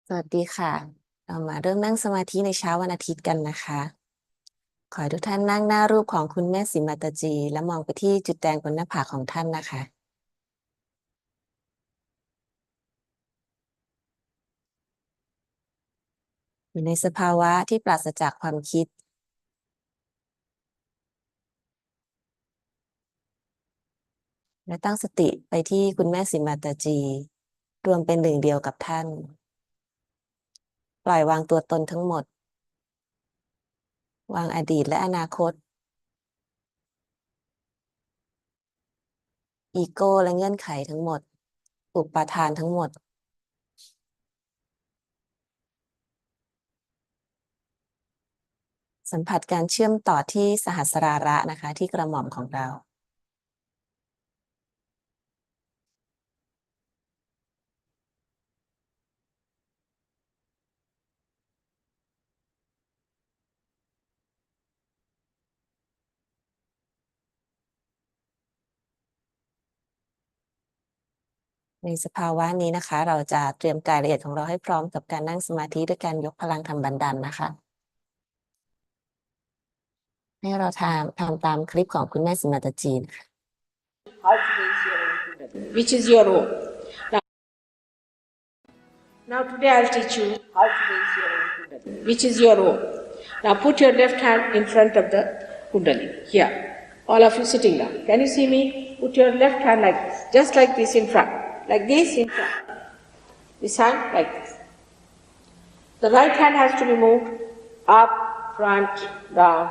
สวัสดีค่ะ เรามาเริ่มนั่งสมาธิในเช้าวันอาทิตย์กันนะคะ ขอให้ทุกท่านนั่งหน้ารูปของคุณแม่ศรีมาตาจีและมองไปที่จุดแดงบนหน้าผากของท่านนะคะ อยู่ในสภาวะที่ปราศจากความคิด และตั้งสติไปที่คุณแม่ศรีมาตาจีรวมเป็นหนึ่งเดียวกับท่าน ปล่อยวางตัวตนทั้งหมด วางอดีตและอนาคต อีโก้และเงื่อนไขทั้งหมด อุปาทานทั้งหมด สัมผัสการเชื่อมต่อที่สหัสราระนะคะที่กระหม่อมของเรา ในสภาวะนี้นะคะ เราจะเตรียมกายละเอียดของเราให้พร้อมกับการนั่งสมาธิด้วยการยกพลังทำบันดันนะคะ ให้เราทำตามคลิปของคุณแม่สิมาตาจีนค่ะ Which is your own. Now today I'll teach you how to raise your own Kundalini, which is your own. Now put your left hand in front of the Kundalini, here. All of you sitting down. Can you see me? Put your left hand like this, just like this in front. Like this in front. This hand like this. The right hand has to be moved up, front, down,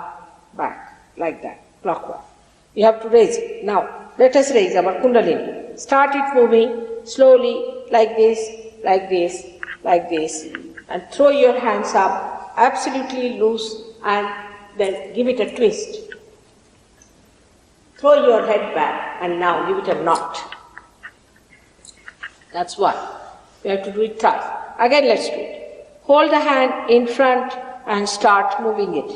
back, like that, clockwise. You have to raise it. Now, let us raise our Kundalini. Start it moving slowly, like this, like this, like this. And throw your hands up, absolutely loose, and then give it a twist. Throw your head back, and now give it a knot. That's one. We have to do it twice. Again, let's do it. Hold the hand in front and start moving it.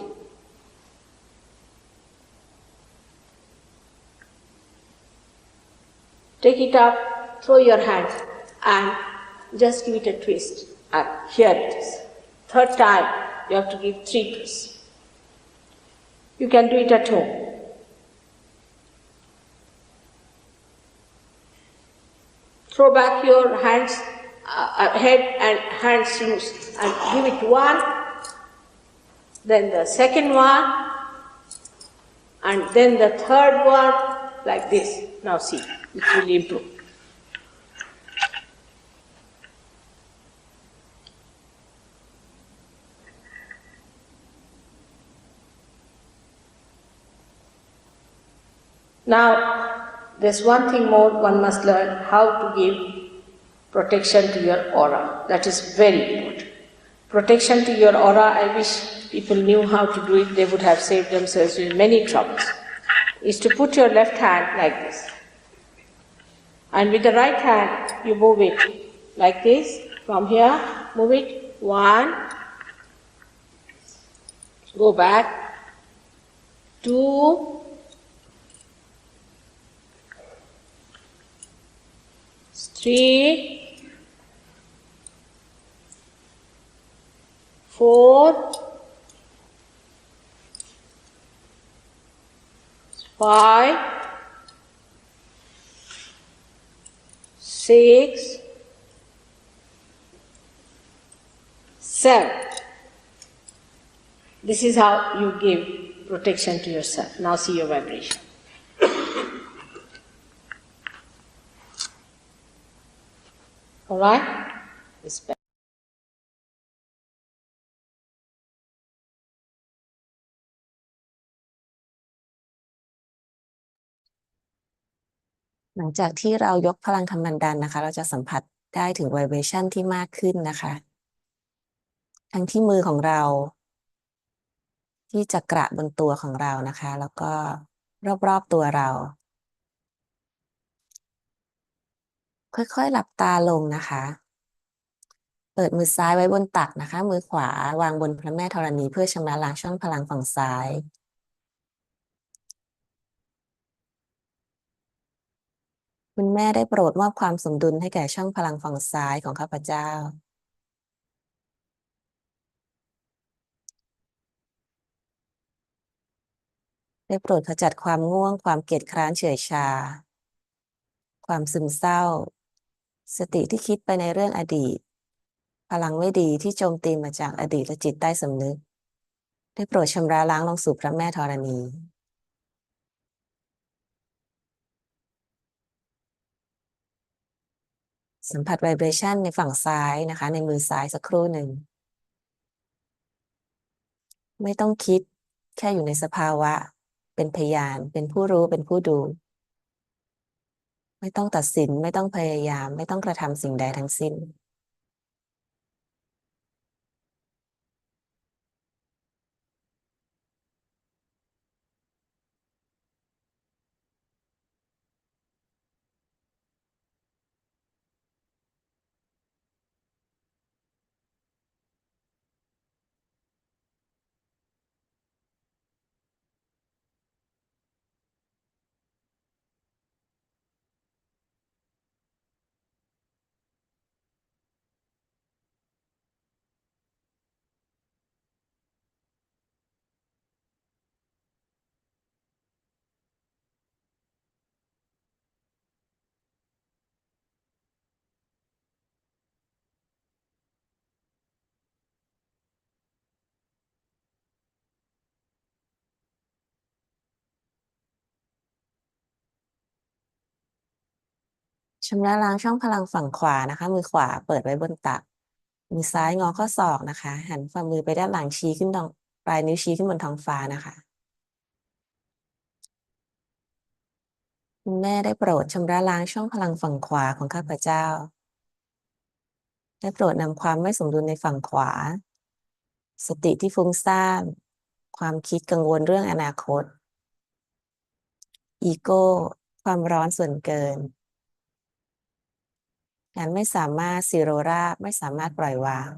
take it up, throw your hands, and just give it a twist. And here it is. Third time, you have to give 3 twists. You can do it at home. Throw back your hands, head and hands loose, and give it 1, then the second one, and then the third one, like this. Now see, it will improve. Now, there's one thing more one must learn, how to give protection to your aura. That is very important. Protection to your aura, I wish people knew how to do it, they would have saved themselves in many troubles. Is to put your left hand like this. And with the right hand, you move it like this. From here, move it. 1, go back. 2, 3, 4, 5, 6, 7. This is how you give protection to yourself. Now see your vibration. All right? It's better. หลังจากที่เรายกพลังกำลังดันนะคะ เราจะสัมผัสได้ถึง vibration ที่มากขึ้นนะคะ ทั้งที่มือของเรา ที่จักระบนตัวของเรานะคะ แล้วก็รอบๆตัวเรา ค่อยๆหลับตาลงนะคะ เปิดมือซ้ายไว้บนตักนะคะ มือขวาวางบนพระแม่ธรณีเพื่อชำระล้างช่องพลังฝั่งซ้าย คุณแม่ได้โปรดมอบความสมดุลให้แก่ช่องพลังฝั่งซ้ายของข้าพเจ้า ได้โปรดขจัดความง่วง ความเกียจคร้านเฉื่อยชา ความซึมเศร้า สติที่คิดไปในเรื่องอดีต พลังไม่ดีที่โจมตีมาจากอดีตและจิตใต้สำนึก ได้โปรดชำระล้างลงสู่พระแม่ธรณี สัมผัส vibration ในฝั่งซ้ายนะคะ ในมือซ้ายสักครู่หนึ่ง ไม่ต้องคิด แค่อยู่ในสภาวะ เป็นพยาน เป็นผู้รู้ เป็นผู้ดู ไม่ต้องตัดสิน ไม่ต้องพยายาม ไม่ต้องกระทำสิ่งใดทั้งสิ้น ชำระล้างช่องพลังฝั่งขวานะคะ มือขวาเปิดไว้บนตัก มือซ้ายงอข้อศอกนะคะ หันฝ่ามือไปด้านหลังชี้ขึ้นปลายนิ้วชี้ขึ้นบนท้องฟ้านะคะ คุณแม่ได้โปรดชำระล้างช่องพลังฝั่งขวาของข้าพเจ้า ได้โปรดนำความไม่สมดุลในฝั่งขวา สติที่ฟุ้งซ่าน ความคิดกังวลเรื่องอนาคต อีโก้ ความร้อนส่วนเกิน การไม่สามารถซีโรราบไม่สามารถปล่อยวาง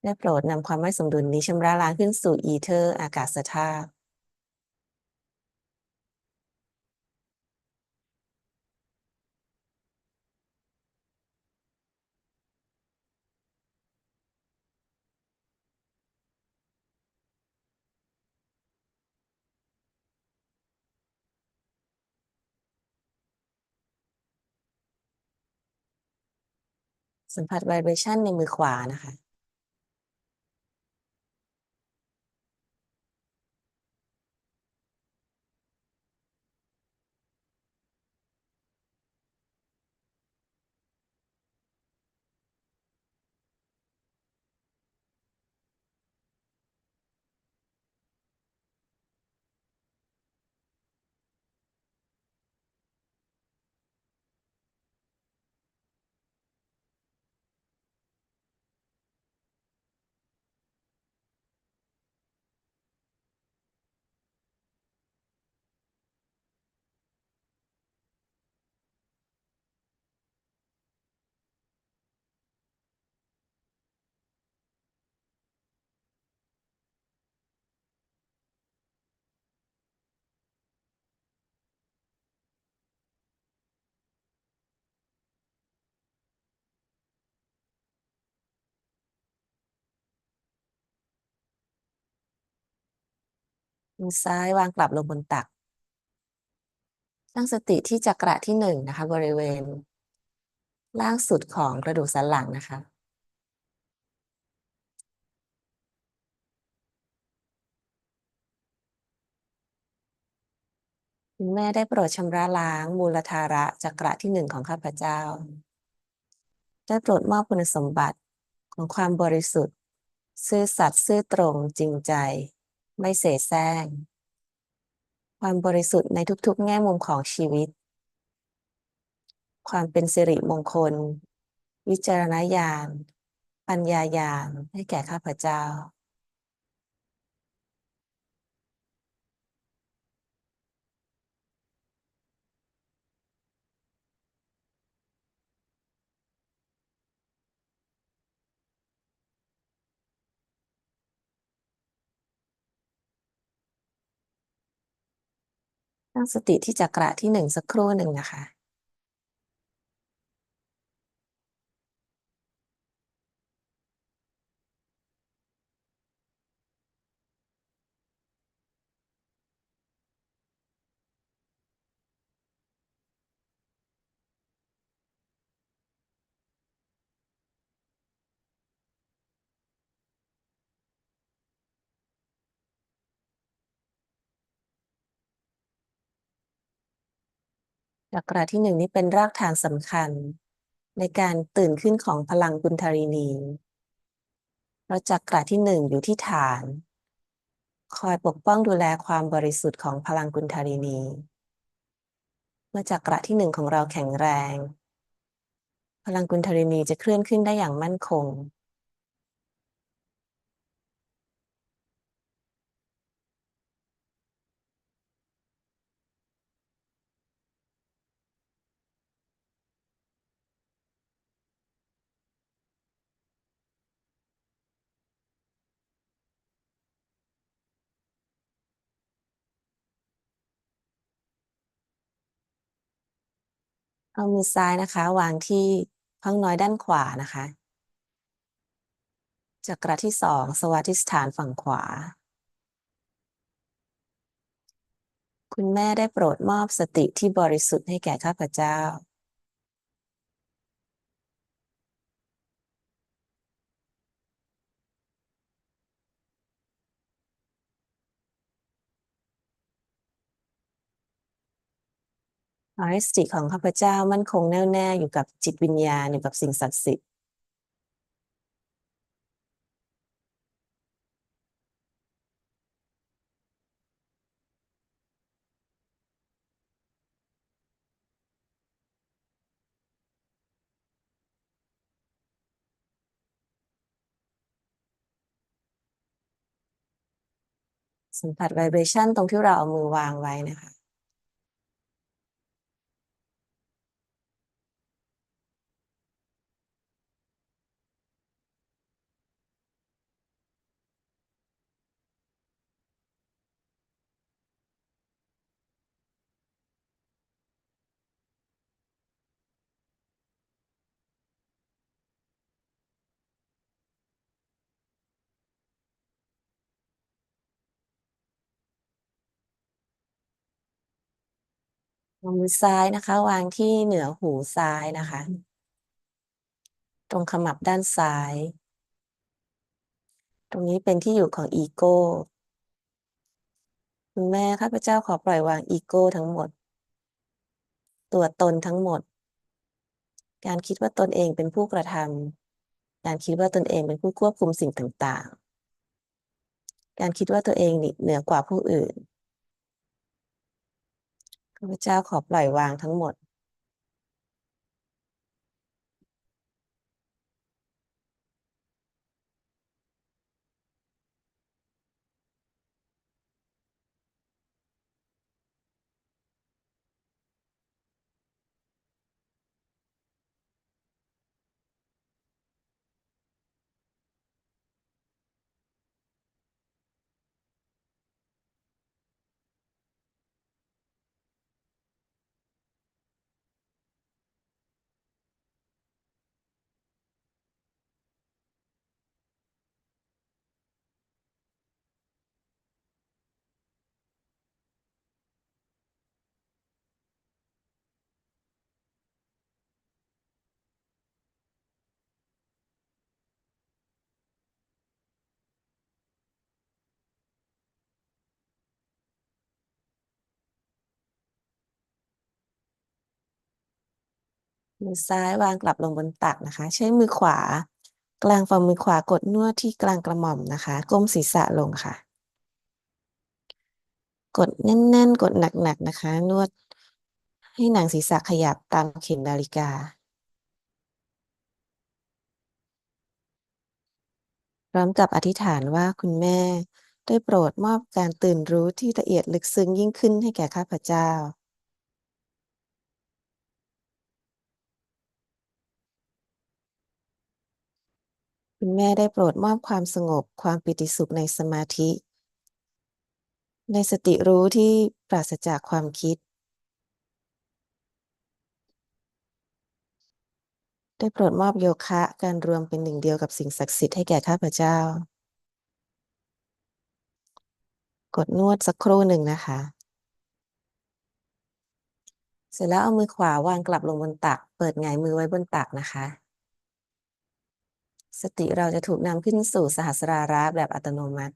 ได้โปรดนำความไม่สมดุลนี้ชำระล้างขึ้นสู่อีเทอร์อากาศธาตุ สัมผัส vibration ในมือขวานะคะมือซ้ายวางกลับลงบนตักตั้งสติที่จักระที่1นะคะบริเวณล่างสุดของกระดูกสันหลังนะคะคุณแม่ได้โปรดชำระล้างมูลธาระจักระที่1ของข้าพเจ้าได้โปรดมอบคุณสมบัติของความบริสุทธิ์ซื่อสัตย์ซื่อตรงจริงใจไม่เสแสร้งความบริสุทธิ์ในทุกๆแง่มุมของชีวิตความเป็นสิริมงคลวิจารณญาณปัญญาญาณให้แก่ข้าพเจ้าตั้งสติที่จักระที่1สักครู่หนึ่งนะคะจักระที่1นี้เป็นรากฐานสำคัญในการตื่นขึ้นของพลังกุณฑารินีเพราะจักระที่1อยู่ที่ฐานคอยปกป้องดูแลความบริสุทธิ์ของพลังกุณฑารินีเมื่อจักระที่1ของเราแข็งแรงพลังกุณฑารินีจะเคลื่อนขึ้นได้อย่างมั่นคงเอามือซ้ายนะคะวางที่ท้องน้อยด้านขวานะคะจักระที่2สวาธิสถานฝั่งขวาคุณแม่ได้โปรดมอบสติที่บริสุทธิ์ให้แก่ข้าพเจ้า ขอให้สติของข้าพเจ้ามั่นคงแน่วแน่อยู่กับจิตวิญญาณอยู่กับสิ่งศักดิ์สิทธิ์สัมผัสไวเบรชั่นตรงที่เราเอามือวางไว้นะคะเอามือซ้ายนะคะวางที่เหนือหูซ้ายนะคะ ตรงขมับด้านซ้าย ตรงนี้เป็นที่อยู่ของอีโก้คุณแม่ข้าพเจ้าขอปล่อยวางอีโก้ทั้งหมด ตัวตนทั้งหมด การคิดว่าตนเองเป็นผู้กระทำการคิดว่าตนเองเป็นผู้ควบคุมสิ่งต่างๆ การคิดว่าตัวเองเหนือกว่าผู้อื่นข้าพเจ้าขอปล่อยวางทั้งหมด มือซ้ายวางกลับลงบนตักนะคะ ใช้มือขวากลางฝ่ามือขวากดนวดที่กลางกระหม่อมนะคะก้มศีรษะลงค่ะ กดแน่นๆ กดหนักๆนะคะ นวดให้หนังศีรษะขยับตามเข็มนาฬิกา พร้อมกับอธิษฐานว่าคุณแม่ได้โปรดมอบการตื่นรู้ที่ละเอียดลึกซึ้งยิ่งขึ้นให้แก่ข้าพเจ้า คุณแม่ได้โปรดมอบความสงบความปิติสุขในสมาธิ ในสติรู้ที่ปราศจากความคิด ได้โปรดมอบโยคะการรวมเป็นหนึ่งเดียวกับสิ่งศักดิ์สิทธิ์ให้แก่ข้าพเจ้า กดนวดสักครู่หนึ่งนะคะ เสร็จแล้วเอามือขวาวางกลับลงบนตัก เปิดหงายมือไว้บนตักนะคะ สติเราจะถูกนำขึ้นสู่สหัสราระแบบอัตโนมัติ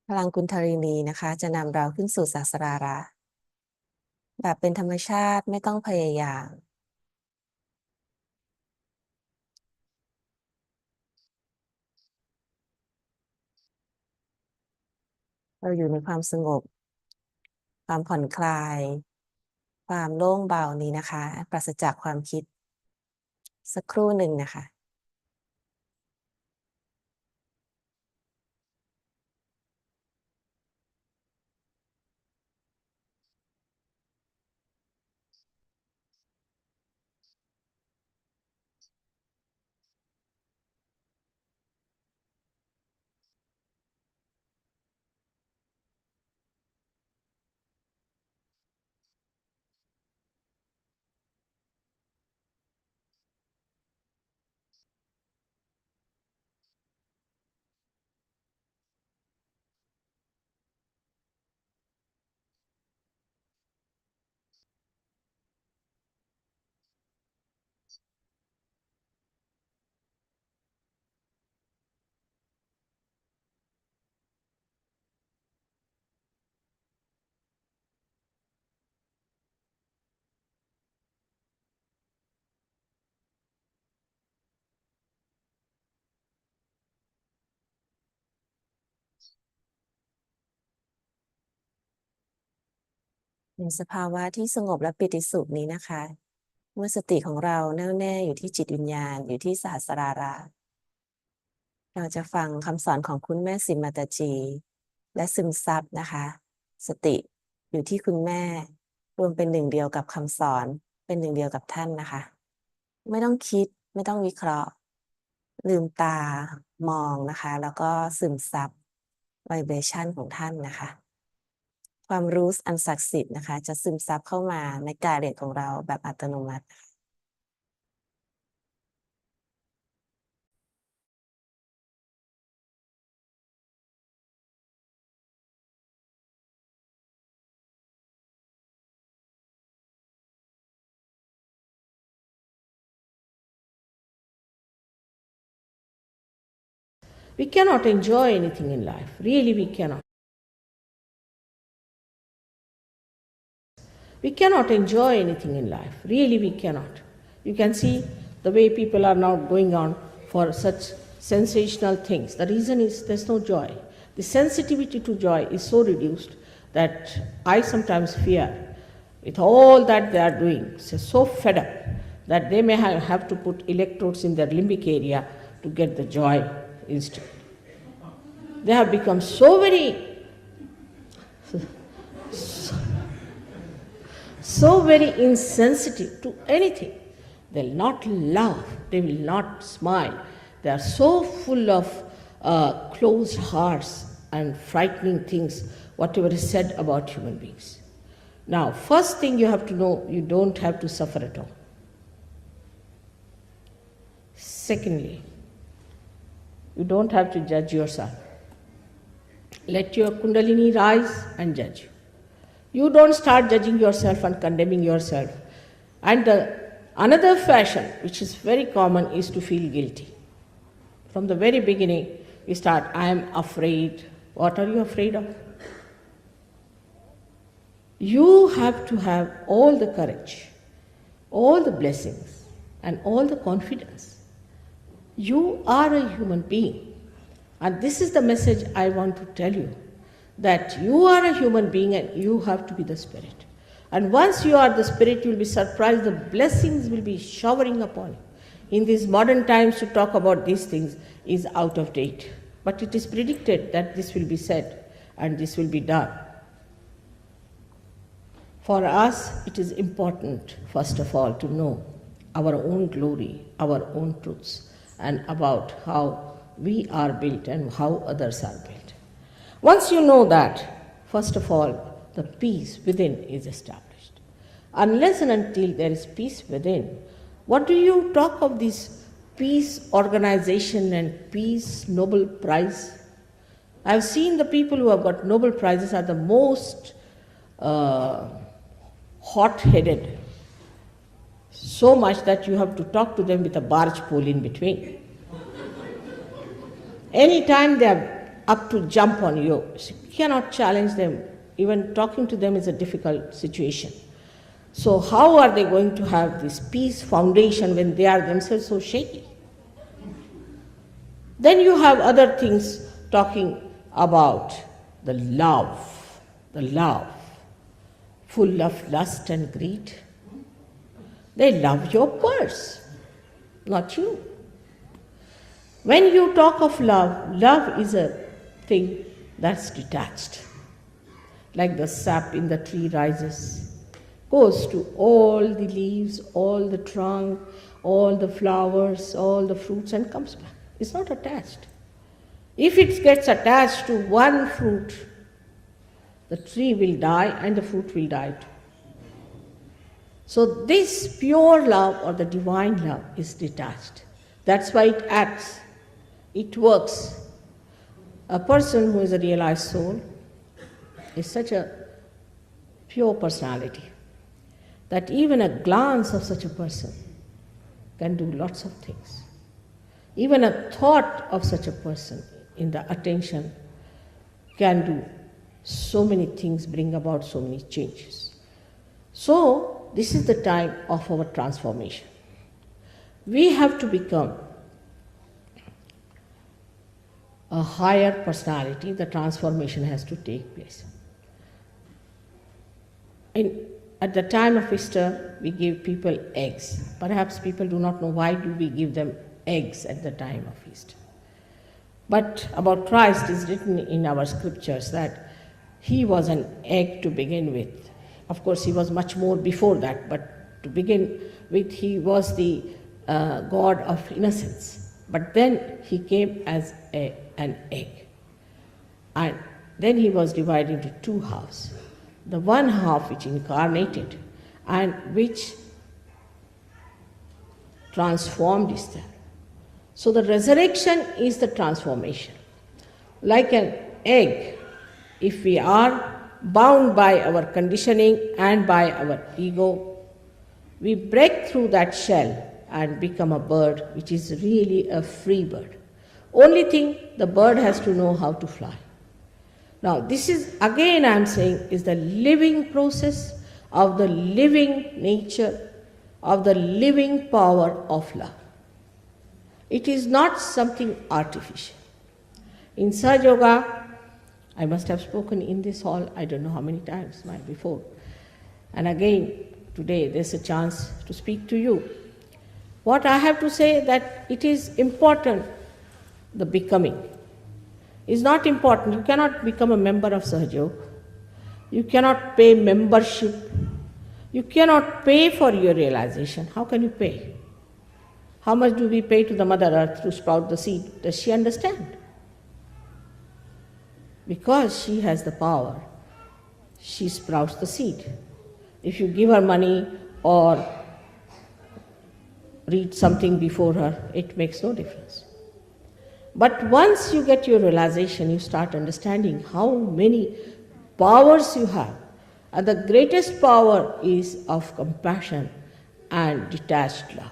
พลังกุณฑรินีนะคะ จะนำเราขึ้นสู่สหัสราระแบบเป็นธรรมชาติไม่ต้องพยายาม เราอยู่ในความสงบ ความผ่อนคลาย ความโล่งเบานี้นะคะ ปราศจากความคิด สักครู่หนึ่งนะคะ ในสภาวะที่สงบและปิติสุขนี้นะคะ เมื่อสติของเราแน่วแน่อยู่ที่จิตวิญญาณอยู่ที่สหัสราระเราจะฟังคำสอนของคุณแม่สิมาตาจีและซึมซับนะคะ สติอยู่ที่คุณแม่รวมเป็นหนึ่งเดียวกับคำสอนเป็นหนึ่งเดียวกับท่านนะคะ ไม่ต้องคิดไม่ต้องวิเคราะห์ ลืมตามองนะคะ แล้วก็ซึมซับไวเบรชั่นของท่านนะคะ ความรู้อันศักดิ์สิทธิ์นะคะ จะซึมซับเข้ามาในกายเด็กของเราแบบอัตโนมัติ We cannot enjoy anything in life. Really, we cannot. We cannot enjoy anything in life. Really, we cannot. You can see the way people are now going on for such sensational things. The reason is there's no joy. The sensitivity to joy is so reduced that I sometimes fear with all that they are doing, so fed up that they may have to put electrodes in their limbic area to get the joy instant. They have become so very insensitive to anything. They will not love, they will not smile. They are so full of closed hearts and frightening things, whatever is said about human beings. Now, first thing you have to know, you don't have to suffer at all. Secondly, you don't have to judge yourself. Let your Kundalini rise and judge you. You don't start judging yourself and condemning yourself. And another fashion, which is very common, is to feel guilty. From the very beginning, you start, I am afraid. What are you afraid of? You have to have all the courage, all the blessings, and all the confidence. You are a human being. And this is the message I want to tell you, that you are a human being and you have to be the spirit. And once you are the spirit, you will be surprised. The blessings will be showering upon you. In these modern times, to talk about these things is out of date. But it is predicted that this will be said and this will be done. For us, it is important, first of all, to know our own glory, our own truths, and about how we are built and how others are built. Once you know that, first of all, the peace within is established. Unless and until there is peace within, what do you talk of this peace organization and peace Nobel Prize? I have seen the people who have got Nobel Prizes are the most hot-headed, so much that you have to talk to them with a barge pole in between. Anytime they are up to jump on you, you cannot challenge them. Even talking to them is a difficult situation. So how are they going to have this peace foundation when they are themselves so shaky? Then you have other things talking about the love, full of lust and greed. They love your purse, not you. When you talk of love, love is a thing that's detached. Like the sap in the tree rises, goes to all the leaves, all the trunk, all the flowers, all the fruits, and comes back. It's not attached. If it gets attached to one fruit, the tree will die and the fruit will die too. So this pure love or the divine love is detached. That's why it acts. It works. A person who is a realized soul is such a pure personality that even a glance of such a person can do lots of things. Even a thought of such a person in the attention can do so many things, bring about so many changes. So, this is the time of our transformation. We have to become a higher personality. The transformation has to take place. At the time of Easter, we give people eggs. Perhaps people do not know why do we give them eggs at the time of Easter. But about Christ is written in our scriptures that he was an egg to begin with. Of course, he was much more before that, but to begin with, he was the God of innocence. But then he came as an egg. And then he was divided into two halves. The one half which incarnated and which transformed Easter. So the resurrection is the transformation. Like an egg, if we are bound by our conditioning and by our ego, we break through that shell and become a bird which is really a free bird. Only thing, the bird has to know how to fly. Now, this is, again I am saying, is the living process of the living nature, of the living power of love. It is not something artificial. In Sahaja Yoga, I must have spoken in this hall, I don't know how many times before. And again, today there's a chance to speak to you. What I have to say that it is important, the becoming is not important. You cannot become a member of Sahaja Yoga. You cannot pay membership. You cannot pay for your realization. How can you pay? How much do we pay to the Mother Earth to sprout the seed? Does she understand? Because she has the power, she sprouts the seed. If you give her money or read something before her, it makes no difference. But once you get your realization, you start understanding how many powers you have. And the greatest power is of compassion and detached love.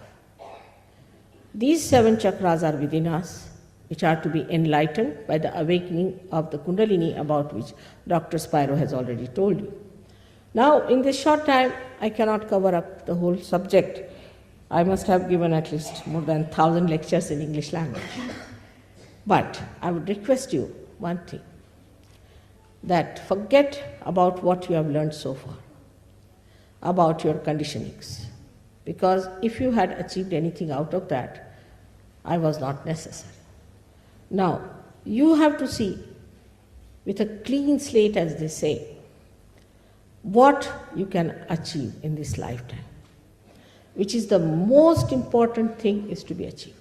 These 7 chakras are within us, which are to be enlightened by the awakening of the Kundalini, about which Dr. Spiro has already told you. Now, in this short time, I cannot cover up the whole subject. I must have given at least more than 1,000 lectures in English language. But I would request you one thing, that forget about what you have learned so far, about your conditionings. Because if you had achieved anything out of that, I was not necessary. Now, you have to see, with a clean slate, as they say, what you can achieve in this lifetime, which is the most important thing is to be achieved.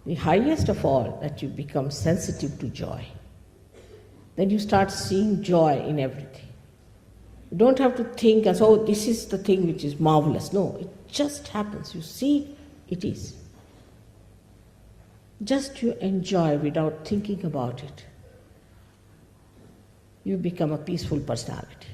The highest of all, that you become sensitive to joy. Then you start seeing joy in everything. You don't have to think as, oh, this is the thing which is marvelous. No, it just happens. You see, it is. Just you enjoy without thinking about it. You become a peaceful personality.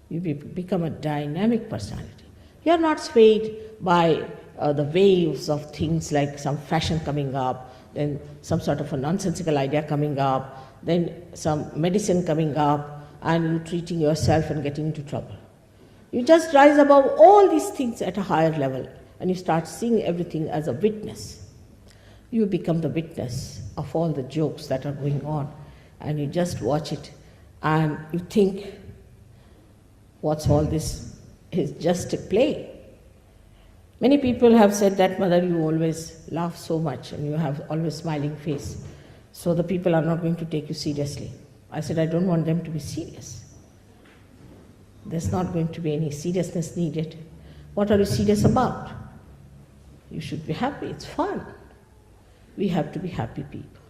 You become a dynamic personality. You are not swayed by the waves of things like some fashion coming up, then some sort of a nonsensical idea coming up, then some medicine coming up, and you treating yourself and getting into trouble. You just rise above all these things at a higher level, and you start seeing everything as a witness. You become the witness of all the jokes that are going on, and you just watch it, and you think, what's all this? Is just a play. Many people have said that, Mother, you always laugh so much and you have always smiling face, so the people are not going to take you seriously. I said, I don't want them to be serious. There's not going to be any seriousness needed. What are you serious about? You should be happy, it's fun. We have to be happy people.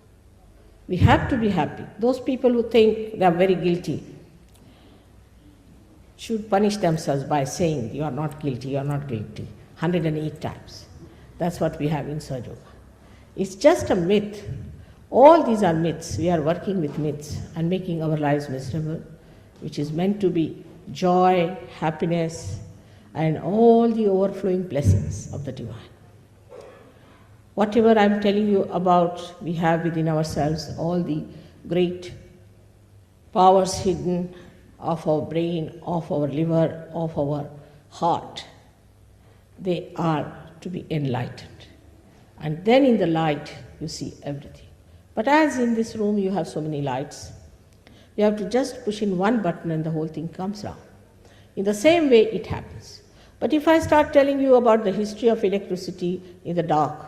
We have to be happy. Those people who think they are very guilty should punish themselves by saying, you are not guilty, you are not guilty, 108 times. That's what we have in Sahaja Yoga. It's just a myth. All these are myths. We are working with myths and making our lives miserable, which is meant to be joy, happiness, and all the overflowing blessings of the divine. Whatever I'm telling you about, we have within ourselves all the great powers hidden of our brain, of our liver, of our heart. They are to be enlightened. And then in the light, you see everything. But as in this room you have so many lights, you have to just push in one button and the whole thing comes round. In the same way it happens. But if I start telling you about the history of electricity in the dark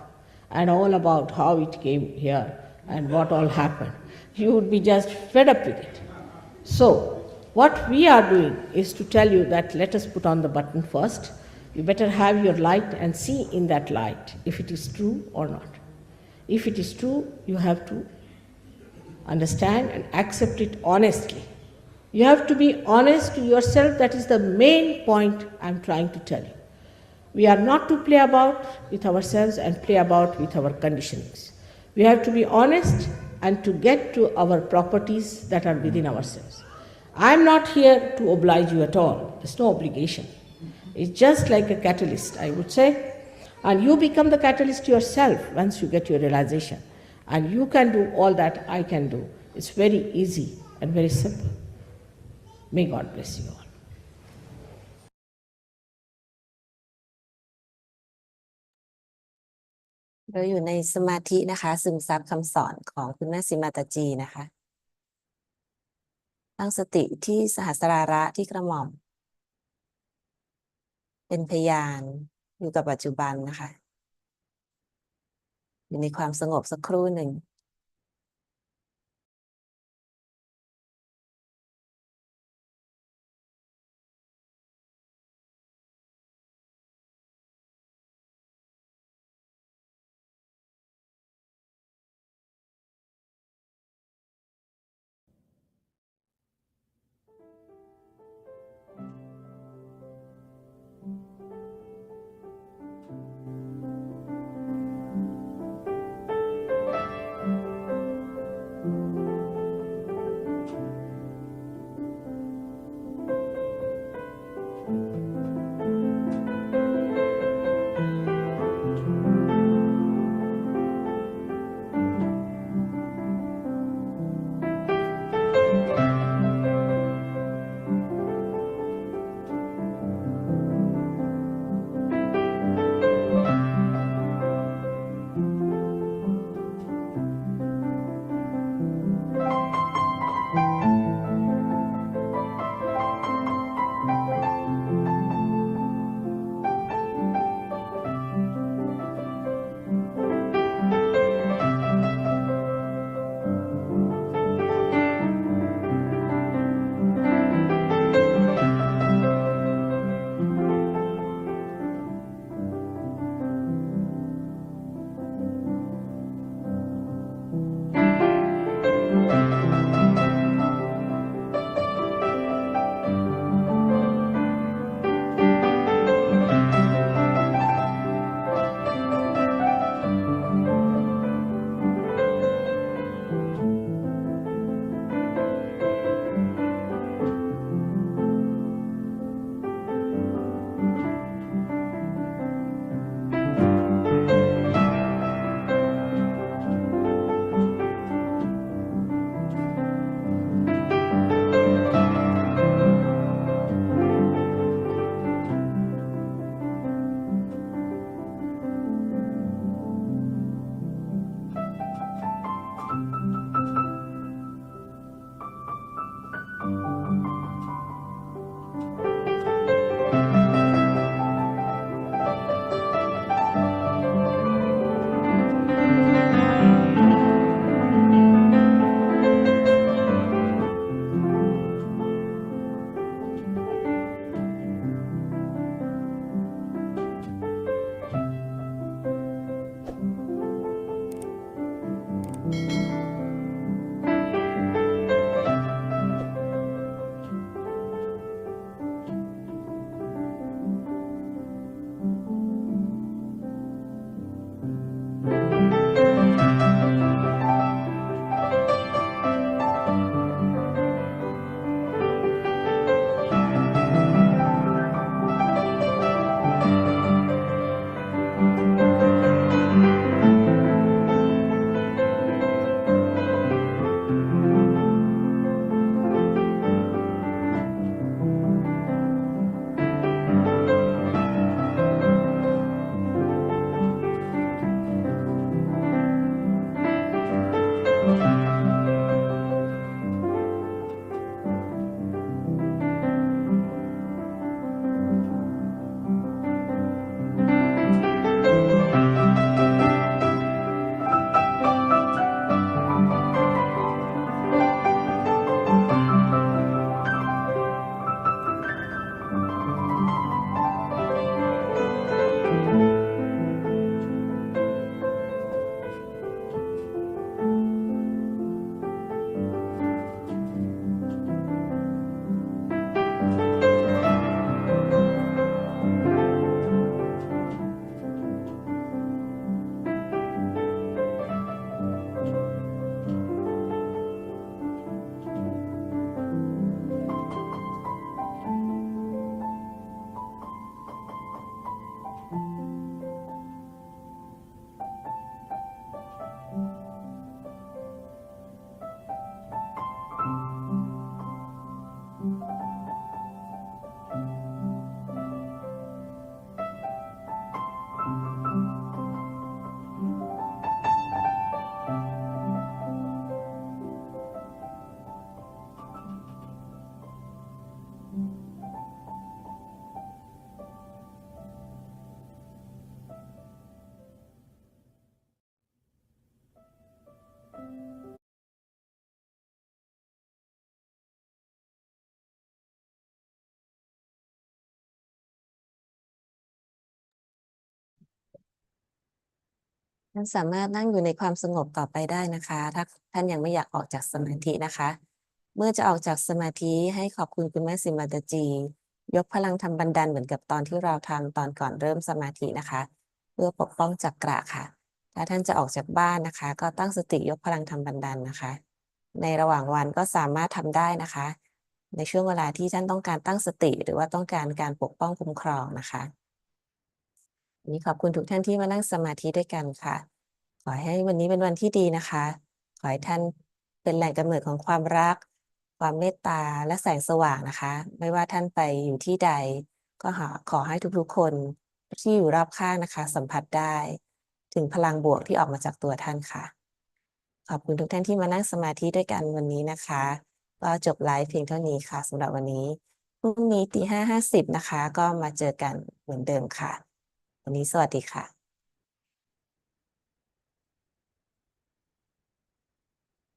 and all about how it came here and what all happened, you would be just fed up with it. So, what we are doing is to tell you that let us put on the button first. You better have your light and see in that light if it is true or not. If it is true, you have to understand and accept it honestly. You have to be honest to yourself. That is the main point I'm trying to tell you. We are not to play about with ourselves and play about with our conditionings. We have to be honest and to get to our properties that are within ourselves. I'm not here to oblige you at all. There's no obligation. It's just like a catalyst, I would say. And you become the catalyst yourself once you get your realization. And you can do all that I can do. It's very easy and very simple. May God bless you all. เราอยู่ในสมาธินะคะซึมซับคำสอนของคุณแม่สิมาตาจีนะคะตั้งสติที่สหัสราระที่กระหม่อมเป็นพยานอยู่กับปัจจุบันนะคะอยู่ในความสงบสักครู่หนึ่ง ท่านสามารถนั่งอยู่ในความสงบต่อไปได้นะคะ ถ้าท่านยังไม่อยากออกจากสมาธินะคะ เมื่อจะออกจากสมาธิให้ขอบคุณคุณแม่สิมาตจียกพลังทำบันดาลเหมือนกับตอนที่เราทำตอนก่อนเริ่มสมาธินะคะ เพื่อปกป้องจักระค่ะ ถ้าท่านจะออกจากบ้านนะคะ ก็ตั้งสติยกพลังทำบันดาลนะคะ ในระหว่างวันก็สามารถทำได้นะคะ ในช่วงเวลาที่ท่านต้องการตั้งสติ หรือว่าต้องการการปกป้องคุ้มครองนะคะวันนี้ขอบคุณทุกท่านที่มานั่งสมาธิด้วยกันค่ะ ขอให้วันนี้เป็นวันที่ดีนะคะ ขอให้ท่านเป็นแหล่งกำเนิดของความรัก ความเมตตาและแสงสว่างนะคะ ไม่ว่าท่านไปอยู่ที่ใด ก็ขอให้ทุกๆคนที่อยู่รอบข้างนะคะ สัมผัสได้ถึงพลังบวกที่ออกมาจากตัวท่านค่ะ ขอบคุณทุกท่านที่มานั่งสมาธิด้วยกันวันนี้นะคะ ก็จบไลฟ์เพียงเท่านี้ค่ะสำหรับวันนี้พรุ่งนี้ตี 5:50นะคะ ก็มาเจอกันเหมือนเดิมค่ะ วันนี้สวัสดีค่ะ